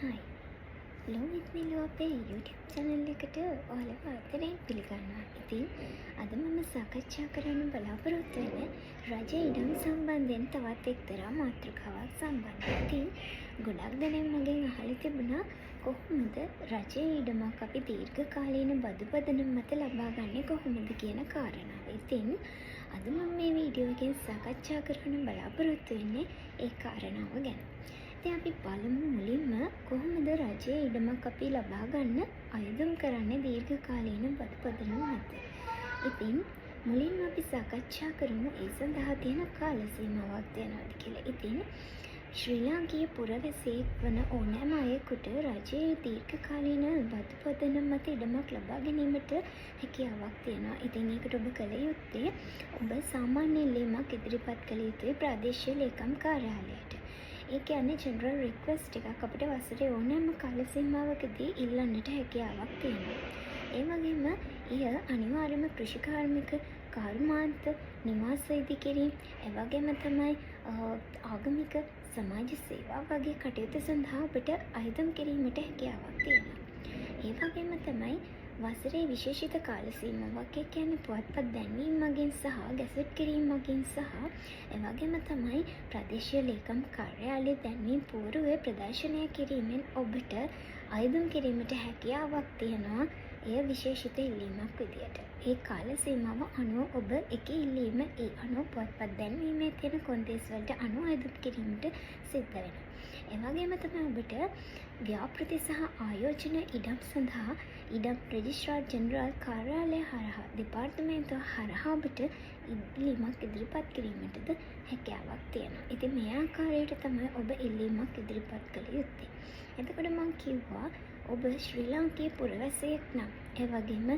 හයි ලෝවිත් මිලෝ අපේ YouTube channel එකට ඔයාලව ආදරයෙන් පිළිගන්නවා. ඉතින් අද මම සාකච්ඡා කරන්න බලාපොරොත්තු වෙන්නේ රජ ඉඩම් සම්බන්ධයෙන් තවත් එක්තරා මාතෘකාවක් සම්බන්ධයෙන්. ඉතින් ගොඩක් දෙනෙක් මගෙන් අහලා තිබුණා කොහොමද රජයේ ඉඩමක් අපි දීර්ඝකාලීන බදු පදනම මත ලබා ගන්නේ කොහොමද කියන කාරණාව. ඉතින් අද මම මේ වීඩියෝ එකෙන් සාකච්ඡා කරන්න බලාපොරොත්තු වෙන්නේ ඒ කාරණාව ගැන. ඉතින් අපි බලමු මුලින්ම කොහොමද රජයේ ඉඩමක් අපි ලබා ගන්න අයදුම් කරන්නේ දීර්ඝකාලීන බදු පදනම මත. ඉතින් මුලින්ම අපි සාකච්ඡා කරමු ඒ සඳහා තියෙන කාල සීමාවක් තියෙනවද කියලා. ඉතින් ශ්‍රී ලාංකීය පුරවැසියෙක් වන ඕනෑම අයෙකුට රජයේ දීර්ඝකාලීන බදු පදනම මත ඉඩමක් ලබා ගැනීමට හැකියාවක් තියෙනවා. ඉතින් ඒකට ඔබ කළ යුත්තේ ඔබ සාමාන්‍ය ඉල්ලීමක් ඉදිරිපත් කළ යුතුයි ප්‍රාදේශීය ලේකම් කාර්යාලයට. ඒ කියන්නේ ජෙනරල් රික්වෙස්ට් එකක් අපිට වසරේ ඕනෑම කාල සීමාවකදී ඉල්ලන්නට හැකියාවක් තියෙනවා. ඒ වගේම එය අනිවාර්යයෙන්ම කෘෂිකාර්මික කර්මාන්ත නිවාස ඉදිකිරීම එවැගේම තමයි ආගමික සමාජ සේවා වගේ කටයුතු සඳහා අපිට අයදුම් කිරීමට හැකියාවක් තියෙනවා. ඒ වගේම තමයි වසරේ විශේෂිත කාල සීමාවක් කියන්නේ පුවත්පත් දැන්වීම මගින් සහ ගැසට් කිරීම මගින් සහ එවැගේම තමයි ප්‍රදේශීය ලේකම් කාර්යාලයේ දැන්වීම පූර්වයේ ප්‍රදර්ශනය කිරීමෙන් ඔබට අයදුම් කිරීමට හැකියාවක් තියෙනවා. එය විශේෂිත ඉල්ලීමක් විදියට. ඒ කාල සීමාව අනුව ඔබ එක ඉල්ලීම ඒ අනුව පුවත්පත් දැන්වීමේ තියෙන කොන්දේස් වලට අනුව අයදුම් කිරීමට සිද්ධ වෙනවා. එවැගේම තමයි ඔබට ව්‍යාපෘති සහ ආයෝජන ඉඩම් සඳහා ඉඩම් රෙජිස්ට්‍රාර් ජෙනරල් කාර්යාලය හරහා දෙපාර්තමේන්තුව හරහා ඔබට ඉල්ලීමක් ඉදිරිපත් කිරීමටද හැකියාවක් තියෙනවා. ඉතින් මේ ආකාරයට තමයි ඔබ ඉල්ලීමක් ඉදිරිපත් කළ යුත්තේ. එතකොට මම කිව්වා ඔබ ශ්‍රී ලාංකීය පුරවැසියෙක් නම් ඒ වගේම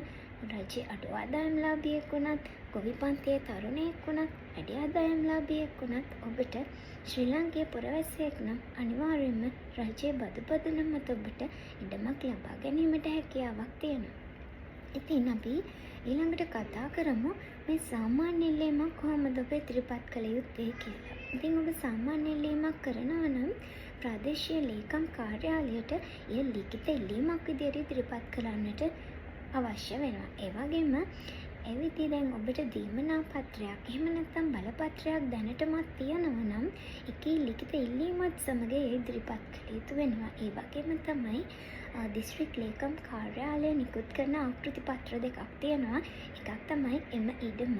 රජයේ අඩු ආදායම්ලාභියෙක් වුණත් ගොවි පන්තියේ තරුණයෙක් වුණත් වැඩි ආදායම්ලාභියෙක් වුණත් ඔබට ශ්‍රී ලාංකීය පුරවැසියෙක් නම් අනිවාර්යයෙන්ම රජයේ බදු පදනම මත ඔබට ඉඩමක් ලබා ගැනීමට හැකියාවක් තියෙනවා. ඉතින් අපි ඊළඟට කතා කරමු මේ සාමාන්‍ය ඉල්ලීමක් කොහොමද ඔබ ඉදිරිපත් කළ යුත්තේ කියලා. ඉතින් ඔබ සාමාන්‍ය ඉල්ලීමක් කරනවා නම් ප්‍රාදේශීය ලේකම් කාර්යාලයට එය ලිඛිත ඉල්ලීමක් විදිහට ඉදිරිපත් කරන්නට අවශ්‍ය වෙනවා. ඒ වගේම එවිටි දැන් ඔබට දීමනා පත්‍රයක් එහෙම නැත්නම් බලපත්‍රයක් දැනටමත් තියෙනවා නම් එකී ලිඛිත ඉල්ලීමත් සමග ඒ ඉදිරිපත් කළ යුතු වෙනවා. ඒ වගේම තමයි දිස්ත්‍රික් ලේකම් කාර්යාලය නිකුත් කරන ආකෘති පත්‍ර දෙකක් තියෙනවා. එකක් තමයි එම ඉඩම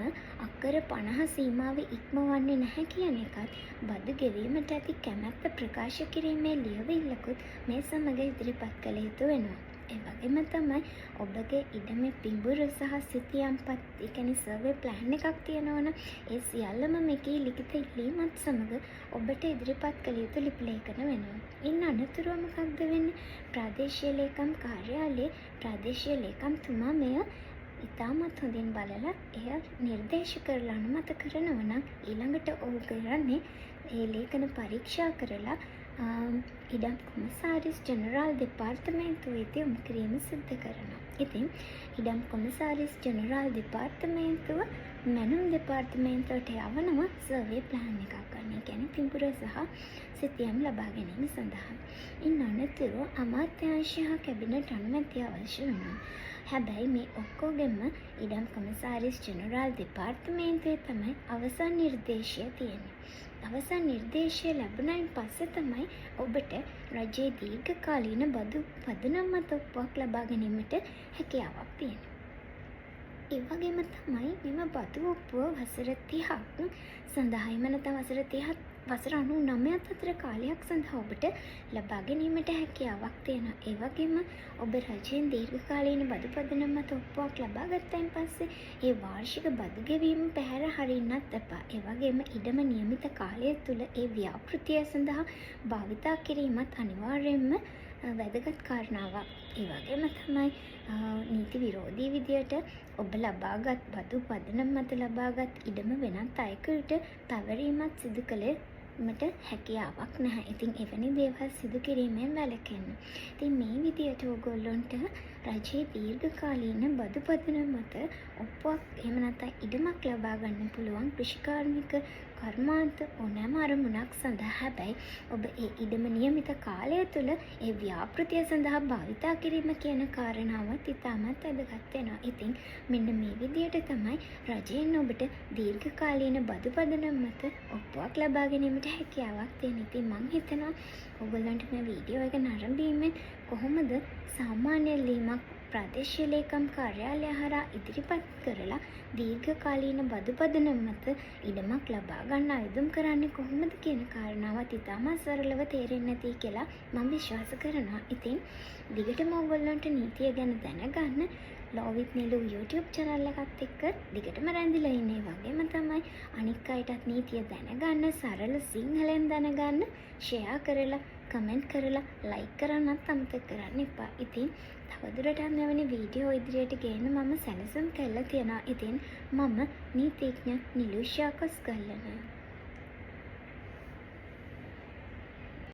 අක්කර 50 සීමාව ඉක්මවන්නේ නැහැ කියන එකත් බදු ගෙවීමට ඇති කැමැත්ත ප්‍රකාශ කිරීමේ ලියවිල්ලකුත් මේ සමග ඉදිරිපත් කළ යුතු වෙනවා. ඒ වගේම තමයි ඔබගේ ඉඩමේ පිඹුර සහ සිතියම්පත් ඒ කියන්නේ සර්වේ ප්ලෑන් එකක් තියෙනවනම් ඒ සියල්ලම මේකේ ලිඛිත ඉල්ලීමත් සමග ඔබට ඉදිරිපත් කළ යුතු ලිපි ලේඛන වෙනවා. ඉන් අනතුරුව මොකක්ද වෙන්නේ? ප්‍රාදේශීය ලේකම් කාර්යාලයේ ප්‍රාදේශීය ලේකම්තුමා මෙය ඉතාමත් හොඳින් බලලා එය නිර්දේශ කරලා අනුමත කරනවා නම් ඊළඟට ඔහු කරන්නේ ඒ ලේඛන පරීක්ෂා කරලා ඉඩම් කොමසාරිස් ජෙනරාල් දෙපාර්තමේන්තුවට යොමු කිරීම සිද්ධ කරනවා. ඉතින් ඉඩම් කොමසාරිස් ජෙනරාල් දෙපාර්තමේන්තුව මැනුම් දෙපාර්තමේන්තුවට යවනවා සර්වේ ප්ලෑන් එකක් ගන්න. ඒ කියන්නේ පිඹුර සහ සිතියම් ලබා ගැනීම සඳහා. ඉන් අනතුරුව අමාත්‍යාංශය හා කැබිනට් අනුමැතිය අවශ්‍ය වෙනවා. හැබැයි මේ ඔක්කොගෙම ඉඩම් කොමසාරිස් ජෙනරාල් දෙපාර්තමේන්තුවේ තමයි අවසන් නිර්දේශය තියෙන්නේ. අවසන් නිර්දේශය ලැබුණයින් පස්සේ තමයි ඔබට රජයේ දීර්ඝකාලීන බදු පදනම මත ඔප්පුවක් ලබා ගැනීමට හැකියාවක් තියෙනවා. ඒ වගේම තමයි මෙම බදු ඔප්පුව වසර 30ක් සඳහා එම නැත්නම් වසර 30ක් වසර 99ක් අතර කාලයක් සඳහා ඔබට ලබා ගැනීමට හැකියාවක් තියෙනවා. ඒ වගේම ඔබ රජයෙන් දීර්ඝකාලීන බදු පදනම මත ඔප්පුවක් ලබා ගත්තයින් පස්සේ ඒ වාර්ෂික බදු ගෙවීම පැහැර හරින්නත් එපා. ඒ වගේම ඉඩම නියමිත කාලය තුල ඒ ව්‍යාපෘතිය සඳහා භාවිතා කිරීමත් අනිවාර්යයෙන්ම වැදගත් කාරණාවක්. ඒ වගේම තමයි නීති විරෝධී විදියට ඔබ ලබාගත් බදු පදනම මත ලබාගත් ඉඩම වෙනත් අයෙකුට පැවරීමත් සිදු කළේමට හැකියාවක් නැහැ. ඉතින් එවැනි දේවල් සිදු කිරීමෙන් වැළකෙන්න. ඉතින් මේ විදියට ඕගොල්ලොන්ට රජයේ දීර්ඝකාලීන බදු පදනම මත ඔප්පුවක් එහෙම නැත්නම් ඉඩමක් ලබා ගන්න පුළුවන් කෘෂිකාර්මික කර්මාන්ත ඕනෑම අරමුණක් සඳහා හැබැයි ඔබ ඒ ඉඩම නියමිත කාලය තුළ ඒ ව්‍යාපෘතිය සඳහා භාවිතා කිරීම කියන කාරණාවත් ඉතාමත් වැදගත් වෙනවා. ඉතින් මෙන්න මේ විදියට තමයි රජයෙන් ඔබට දීර්ඝකාලීන බදු පදනම් මත ඔප්පුවක් ලබා ගැනීමට හැකියාවක් තියෙන. ඉතින් මම හිතනවා ඔයගොල්ලන්ට මේ වීඩියෝ එක නරඹීමෙන් කොහොමද සාමාන්‍ය ලියමක් ප්‍රාදේශීය ලේකම් කාර්යාලය හරහා ඉදිරිපත් කරලා දීර්ඝකාලීන බදු පදනම් මත ඉඩමක් ලබා ගන්න අයදුම් කරන්නේ කොහොමද කියන කාරණාවත් ඉතාමත් සරලව තේරෙන්නේ නැති කියලා මම විශ්වාස කරනවා. ඉතින් දිගටම ඔයගොල්ලන්ට නීතිය ගැන දැනගන්න Law with Nilu YouTube channel එකත් එක්ක දිගටම රැඳිලා ඉන්නේ. වගේම තමයි අනික් අයටත් නීතිය දැනගන්න සරල සිංහලෙන් දැනගන්න share කරලා කමෙන්ට් කරලා ලයික් කරන්නත් අමතක කරන්න එපා. ඉතින් තවදුරටත් මෙවැනි වීඩියෝ ඉදිරියට ගේන්න මම සැලසුම් කරලා තියෙනවා. ඉතින් මම නීතිඥ නිලුෂා කොස්ගල්ලන.